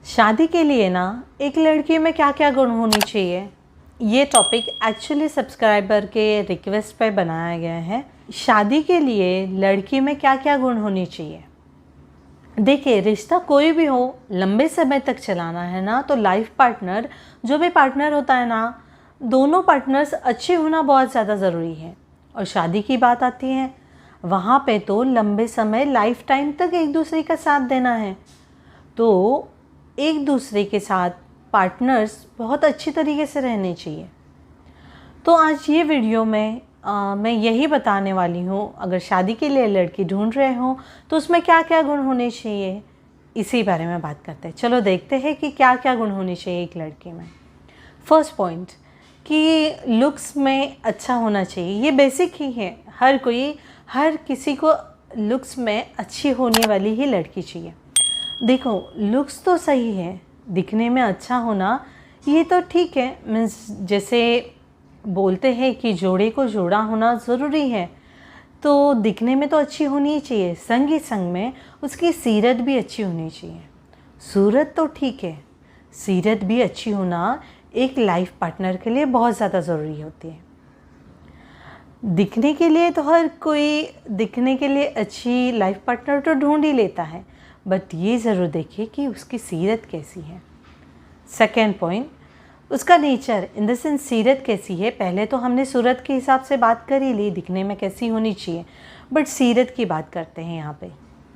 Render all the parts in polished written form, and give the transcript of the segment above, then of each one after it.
शादी के लिए ना एक लड़की में क्या क्या गुण होनी चाहिए, ये टॉपिक एक्चुअली सब्सक्राइबर के रिक्वेस्ट पे बनाया गया है। शादी के लिए लड़की में क्या क्या गुण होनी चाहिए। देखिए, रिश्ता कोई भी हो, लंबे समय तक चलाना है ना, तो लाइफ पार्टनर, जो भी पार्टनर होता है ना, दोनों पार्टनर्स अच्छे होना बहुत ज़्यादा ज़रूरी है। और शादी की बात आती है, वहाँ पे तो लंबे समय, लाइफ टाइम तक एक दूसरे का साथ देना है। तो एक दूसरे के साथ पार्टनर्स बहुत अच्छी तरीके से रहने चाहिए। तो आज ये वीडियो में मैं यही बताने वाली हूँ, अगर शादी के लिए लड़की ढूंढ रहे हो तो उसमें क्या क्या गुण होने चाहिए, इसी बारे में बात करते हैं। चलो देखते हैं कि क्या क्या गुण होने चाहिए एक लड़की में। फर्स्ट पॉइंट कि लुक्स में अच्छा होना चाहिए। ये बेसिक ही है, हर किसी को लुक्स में अच्छी होने वाली ही लड़की चाहिए। देखो, लुक्स तो सही है, दिखने में अच्छा होना ये तो ठीक है। मीन्स जैसे बोलते हैं कि जोड़े को जोड़ा होना ज़रूरी है, तो दिखने में तो अच्छी होनी ही चाहिए, संग ही संग में उसकी सीरत भी अच्छी होनी चाहिए। सूरत तो ठीक है, सीरत भी अच्छी होना एक लाइफ पार्टनर के लिए बहुत ज़्यादा ज़रूरी होती है। दिखने के लिए तो हर कोई दिखने के लिए अच्छी लाइफ पार्टनर तो ढूंढ ही लेता है, बट ये ज़रूर देखिए कि उसकी सीरत कैसी है। सेकेंड पॉइंट, उसका नेचर, इन द सेंस सीरत कैसी है। पहले तो हमने सूरत के हिसाब से बात कर ही ली, दिखने में कैसी होनी चाहिए, बट सीरत की बात करते हैं यहाँ पे।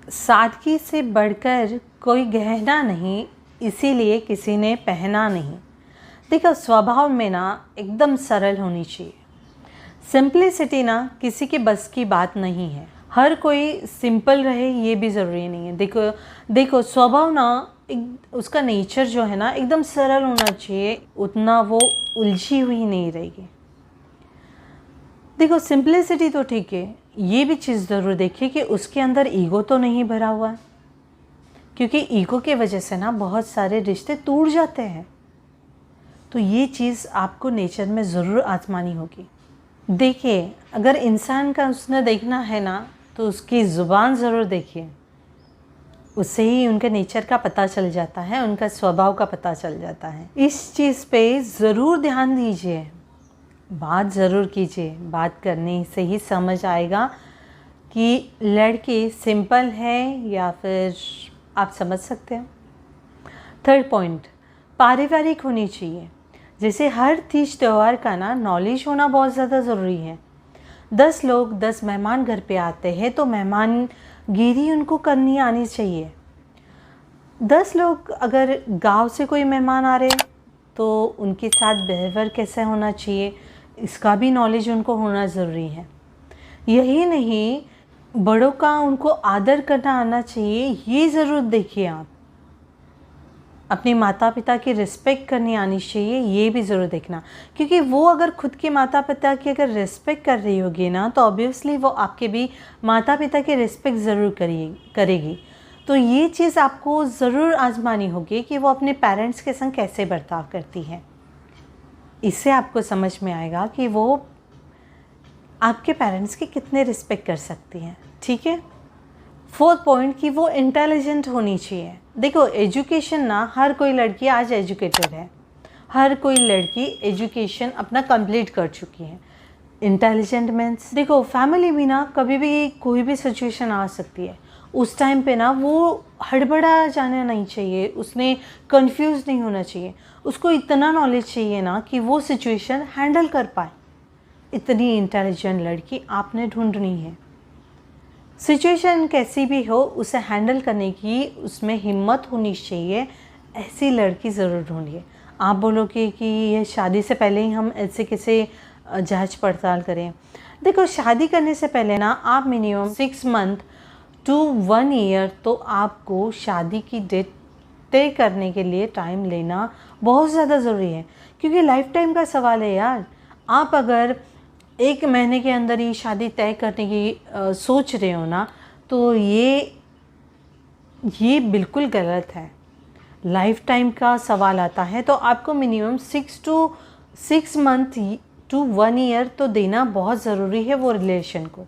सादगी से बढ़कर कोई गहना नहीं, इसीलिए किसी ने पहना नहीं। देखो, स्वभाव में ना एकदम सरल होनी चाहिए। सिंप्लिसिटी ना किसी के बस की बात नहीं है। हर कोई सिंपल रहे ये भी ज़रूरी नहीं है। देखो स्वभाव ना, उसका नेचर जो है ना एकदम सरल होना चाहिए, उतना वो उलझी हुई नहीं रहेगी। देखो, सिंप्लिसिटी तो ठीक है, ये भी चीज़ ज़रूर देखिए कि उसके अंदर ईगो तो नहीं भरा हुआ है, क्योंकि ईगो के वजह से ना बहुत सारे रिश्ते टूट जाते हैं। तो ये चीज़ आपको नेचर में ज़रूर आजमानी होगी। देखिए, अगर इंसान का उसने देखना है ना, तो उसकी ज़ुबान ज़रूर देखिए, उससे ही उनके नेचर का पता चल जाता है, उनका स्वभाव का पता चल जाता है। इस चीज़ पे ज़रूर ध्यान दीजिए, बात ज़रूर कीजिए। बात करने से ही समझ आएगा कि लड़की सिंपल है या फिर आप समझ सकते हैं। थर्ड पॉइंट, पारिवारिक होनी चाहिए। जैसे हर तीज त्यौहार का ना नॉलेज होना बहुत ज़्यादा ज़रूरी है। 10 मेहमान घर पे आते हैं तो मेहमानगिरी उनको करनी आनी चाहिए। 10 लोग अगर गांव से कोई मेहमान आ रहे तो उनके साथ बिहेवियर कैसे होना चाहिए, इसका भी नॉलेज उनको होना ज़रूरी है। यही नहीं, बड़ों का उनको आदर करना आना चाहिए, ये ज़रूर देखिए आप। अपने माता पिता की रिस्पेक्ट करनी आनी चाहिए, ये भी ज़रूर देखना, क्योंकि वो अगर खुद के माता पिता की अगर रिस्पेक्ट कर रही होगी ना, तो ऑब्वियसली वो आपके भी माता पिता की रिस्पेक्ट ज़रूर करेगी। तो ये चीज़ आपको ज़रूर आजमानी होगी कि वो अपने पेरेंट्स के संग कैसे बर्ताव करती है। इससे आपको समझ में आएगा कि वो आपके पेरेंट्स की कितने रिस्पेक्ट कर सकती हैं। ठीक है। फोर्थ पॉइंट कि वो इंटेलिजेंट होनी चाहिए। देखो, एजुकेशन ना, हर कोई लड़की आज एजुकेटेड है, हर कोई लड़की एजुकेशन अपना कंप्लीट कर चुकी है। इंटेलिजेंट मीन्स, देखो फैमिली भी ना कभी भी कोई भी सिचुएशन आ सकती है, उस टाइम पे ना वो हड़बड़ा जाना नहीं चाहिए, उसने कंफ्यूज नहीं होना चाहिए। उसको इतना नॉलेज चाहिए ना कि वो सिचुएशन हैंडल कर पाए। इतनी इंटेलिजेंट लड़की आपने ढूंढनी है। सिचुएशन कैसी भी हो, उसे हैंडल करने की उसमें हिम्मत होनी चाहिए, ऐसी लड़की ज़रूर ढूंढिए। आप बोलोगे कि ये शादी से पहले ही हम ऐसे कैसे जांच पड़ताल करें। देखो, शादी करने से पहले ना आप मिनिमम 6 मंथ to 1 ईयर तो आपको शादी की डेट तय करने के लिए टाइम लेना बहुत ज़्यादा ज़रूरी है, क्योंकि लाइफ टाइम का सवाल है यार। आप अगर 1 महीने के अंदर ही शादी तय करने की सोच रहे हो ना, तो ये बिल्कुल गलत है। लाइफ टाइम का सवाल आता है तो आपको मिनिमम 6 मंथ to 1 ईयर तो देना बहुत ज़रूरी है वो रिलेशन को,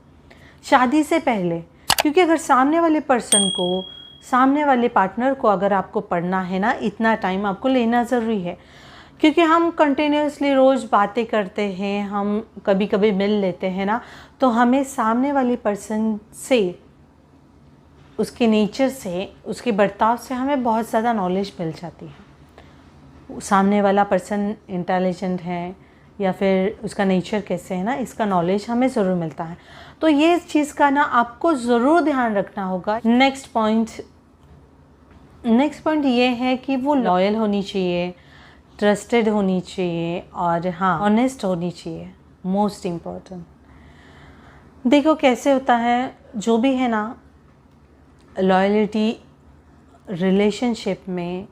शादी से पहले। क्योंकि अगर सामने वाले पर्सन को सामने वाले पार्टनर को अगर आपको पढ़ना है ना, इतना टाइम आपको लेना ज़रूरी है। क्योंकि हम कंटिन्यूसली रोज़ बातें करते हैं, हम कभी कभी मिल लेते हैं ना, तो हमें सामने वाली पर्सन से, उसके नेचर से, उसके बर्ताव से हमें बहुत ज़्यादा नॉलेज मिल जाती है। सामने वाला पर्सन इंटेलिजेंट है या फिर उसका नेचर कैसे है ना, इसका नॉलेज हमें ज़रूर मिलता है। तो ये चीज़ का ना आपको ज़रूर ध्यान रखना होगा। नेक्स्ट पॉइंट ये है कि वो लॉयल होनी चाहिए, ट्रस्टेड होनी चाहिए और हाँ, ऑनेस्ट होनी चाहिए। Most important. देखो कैसे होता है, जो भी है ना, लॉयल्टी रिलेशनशिप में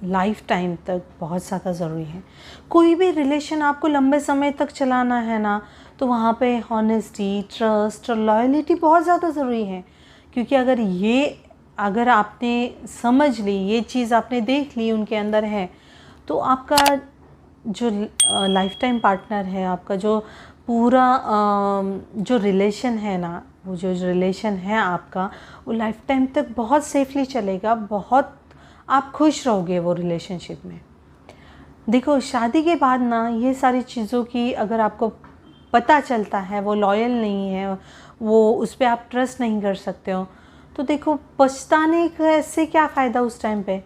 लाइफ टाइम तक बहुत ज़्यादा ज़रूरी है। कोई भी रिलेशन आपको लंबे समय तक चलाना है ना, तो वहाँ पे हॉनेस्टी, ट्रस्ट और लॉयल्टी बहुत ज़्यादा ज़रूरी है। क्योंकि अगर आपने समझ ली, ये चीज़ आपने देख ली उनके अंदर है, तो आपका जो लाइफ टाइम पार्टनर है, आपका जो पूरा जो रिलेशन है ना, वो जो रिलेशन है आपका, वो लाइफ टाइम तक बहुत सेफली चलेगा, बहुत आप खुश रहोगे वो रिलेशनशिप में। देखो शादी के बाद ना, ये सारी चीज़ों की अगर आपको पता चलता है वो लॉयल नहीं है, वो उस पर आप ट्रस्ट नहीं कर सकते हो, तो देखो पछताने का से क्या फ़ायदा उस टाइम पे।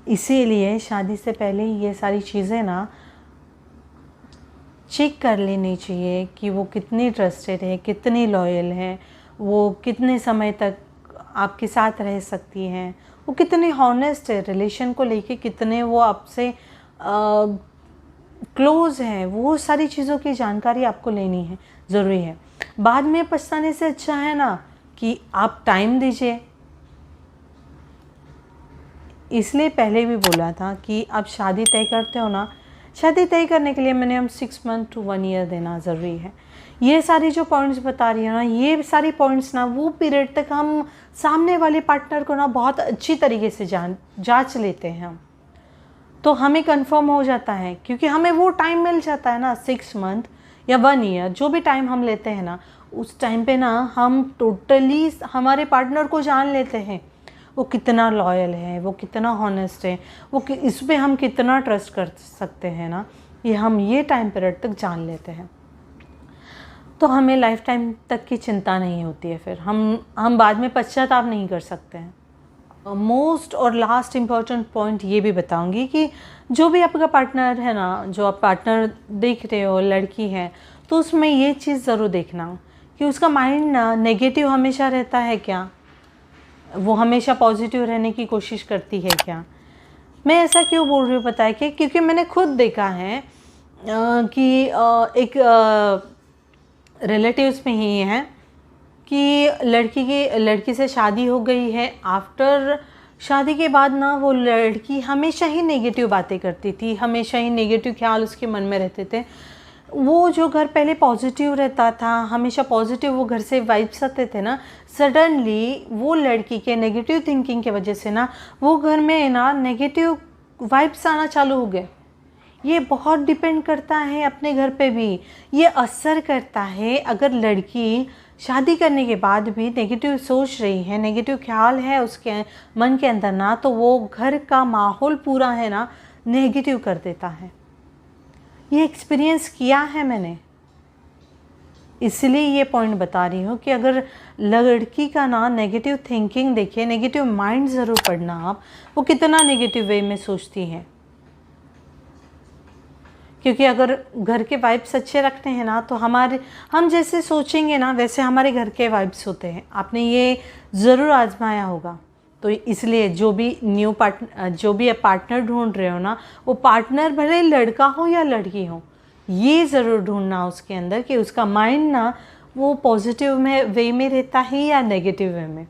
इसीलिए शादी से पहले ये सारी चीज़ें ना चेक कर लेनी चाहिए कि वो कितनी ट्रस्टेड है, कितनी लॉयल है, वो कितने समय तक आपके साथ रह सकती हैं, वो कितने हॉनेस्ट है रिलेशन को लेके, कितने वो आपसे क्लोज़ हैं। वो सारी चीज़ों की जानकारी आपको लेनी है, ज़रूरी है। बाद में पछताने से अच्छा है ना कि आप टाइम दीजिए। इसलिए पहले भी बोला था कि आप शादी तय करते हो ना, शादी तय करने के लिए मिनिमम 6 मंथ to 1 ईयर देना ज़रूरी है। ये सारी जो पॉइंट्स बता रही है ना, ये सारी पॉइंट्स ना वो पीरियड तक हम सामने वाले पार्टनर को ना बहुत अच्छी तरीके से जांच लेते हैं हम, तो हमें कंफर्म हो जाता है। क्योंकि हमें वो टाइम मिल जाता है ना, 6 मंथ या 1 ईयर, जो भी टाइम हम लेते हैं ना, उस टाइम पे ना हम टोटली हमारे पार्टनर को जान लेते हैं। वो कितना लॉयल है, वो कितना हॉनेस्ट है, वो इस पर हम कितना ट्रस्ट कर सकते हैं ना, ये हम ये टाइम पीरियड तक जान लेते हैं। तो हमें लाइफ टाइम तक की चिंता नहीं होती है, फिर हम बाद में पश्चाताप नहीं कर सकते हैं। मोस्ट और लास्ट इम्पॉर्टेंट पॉइंट ये भी बताऊंगी कि जो भी आपका पार्टनर है ना, जो आप पार्टनर देख रहे हो, लड़की है, तो उसमें ये चीज़ ज़रूर देखना कि उसका माइंड ना नेगेटिव हमेशा रहता है क्या, वो हमेशा पॉजिटिव रहने की कोशिश करती है क्या। मैं ऐसा क्यों बोल रही हूँ पता है कि क्योंकि मैंने खुद देखा है कि एक रिलेटिव्स में ही है कि लड़की से शादी हो गई है। आफ्टर शादी के बाद ना वो लड़की हमेशा ही नेगेटिव बातें करती थी, हमेशा ही नेगेटिव ख्याल उसके मन में रहते थे। वो जो घर पहले पॉजिटिव रहता था, हमेशा पॉजिटिव वो घर से वाइब्स आते थे ना, सडनली वो लड़की के नेगेटिव थिंकिंग की वजह से ना वो घर में ना नेगेटिव वाइब्स आना चालू हो गए। ये बहुत डिपेंड करता है अपने घर पे भी, ये असर करता है। अगर लड़की शादी करने के बाद भी नेगेटिव सोच रही है, नेगेटिव ख्याल है उसके मन के अंदर ना, तो वो घर का माहौल पूरा है ना नेगेटिव कर देता है। ये एक्सपीरियंस किया है मैंने, इसलिए ये पॉइंट बता रही हूँ कि अगर लड़की का ना नेगेटिव थिंकिंग देखिए, नेगेटिव माइंड ज़रूर पढ़ना आप, वो कितना नेगेटिव वे में सोचती है। क्योंकि अगर घर के वाइब्स अच्छे रखते हैं ना, तो हम जैसे सोचेंगे ना वैसे हमारे घर के वाइब्स होते हैं। आपने ये ज़रूर आजमाया होगा। तो इसलिए जो भी पार्टनर ढूंढ रहे हो ना, वो पार्टनर भले लड़का हो या लड़की हो, ये ज़रूर ढूंढना उसके अंदर कि उसका माइंड ना वो पॉजिटिव वे में रहता है या नेगेटिव वे में।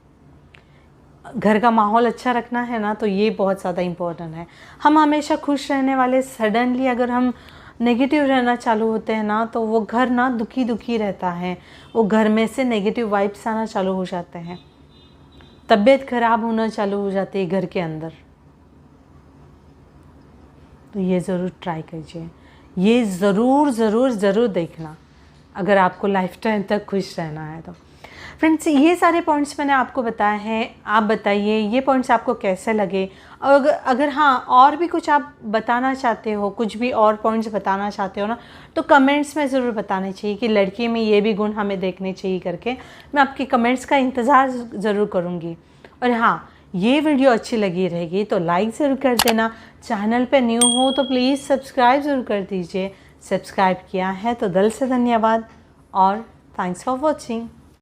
घर का माहौल अच्छा रखना है ना, तो ये बहुत ज़्यादा इम्पोर्टेंट है। हम हमेशा खुश रहने वाले, सडनली अगर हम नेगेटिव रहना चालू होते हैं ना, तो वो घर ना दुखी दुखी रहता है, वो घर में से नेगेटिव वाइब्स आना चालू हो जाते हैं, तबीयत खराब होना चालू हो जाती है घर के अंदर। तो ये ज़रूर ट्राई कीजिए, ये ज़रूर ज़रूर ज़रूर देखना अगर आपको लाइफ टाइम तक खुश रहना है तो। फ्रेंड्स, ये सारे पॉइंट्स मैंने आपको बताए हैं। आप बताइए ये पॉइंट्स आपको कैसे लगे। और अगर हाँ और भी कुछ आप बताना चाहते हो, कुछ भी और पॉइंट्स बताना चाहते हो ना, तो कमेंट्स में ज़रूर बताने चाहिए कि लड़की में ये भी गुण हमें देखने चाहिए करके। मैं आपके कमेंट्स का इंतज़ार ज़रूर करूँगी। और हाँ, ये वीडियो अच्छी लगी रहेगी तो लाइक ज़रूर कर देना। चैनल पे न्यू हो तो प्लीज़ सब्सक्राइब ज़रूर कर दीजिए। सब्सक्राइब किया है तो दिल से धन्यवाद और थैंक्स फॉर वॉचिंग।